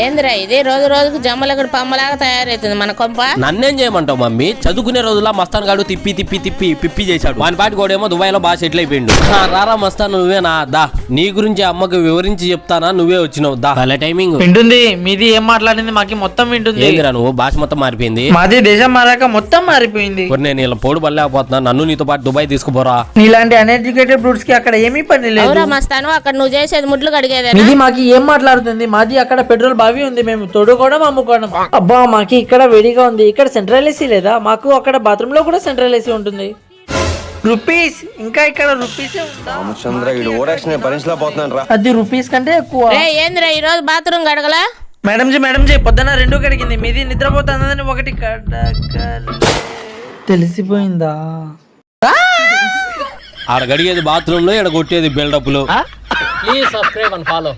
ఏందిరా ఇది రోజు రోజుకు జమ్మలగడ పమ్మలాగా తయారైతుంది మన కొంప. నన్నేం చేయమంటావు మమ్మీ? చదువుకునే రోజుల్లో మస్తాన్ గాడు తిప్పి తిప్పి తిప్పి పిప్పి చేశాడు. వాని పాటి కూడా దుబాయ్ లో బాగా సెటిల్ అయిపోయిండు. రారా మస్తాన్ నువ్వేనా? దా నీ గురించి అమ్మకి వివరించి చెప్తానా, నువ్వే వచ్చినావు. దా అలా టైమింగ్ వింటుంది. మీది ఏం మాట్లాడింది మాకి మొత్తం వింటుంది. ఏందిరా నువ్వు భాష మొత్తం మారిపోయింది. మాది దేశం మారాక మొత్తం మారిపోయింది. నేను ఇలా పోడు పడలేకపోతున్నా, నన్ను నీతో పాటు దుబాయ్ తీసుకుపోరా. నీలాంటి అన్ఎడ్యుకేటెడ్ బ్రూట్స్ కి అక్కడ ఏమీ పని లేదు. అవురా మస్తాను, అక్కడ నువ్వు చేసేది ముడ్లు కడిగేదే. ఇది మాకి ఏం మాట్లాడుతుంది? మాది అక్కడ పెట్రోల్ బావి ఉంది, మేము తోడుకోవడం అమ్ముకోవడం. అబ్బా మాకి ఇక్కడ వేడిగా ఉంది, ఇక్కడ సెంట్రల్ ఏసీ లేదా? మాకు అక్కడ బాత్రూమ్ లో కూడా సెంట్రల్ ఏసీ ఉంటుంది. రూపీస్ ఇంకా ఇక్కడ రూపీస్ అది రూపీస్ కంటే ఎక్కువ. ఏందిరా ఈ రోజు బాత్రూమ్ గడగలా? మేడం జీ పొద్దున 2 కడిగింది, మీది నిద్రపోతుందని 1 తెలిసిపోయిందా? ఆడ గడిగేది బాత్రూమ్ లో, ఇక్కడ కొట్టేది బిల్డప్ లో. Please subscribe and follow.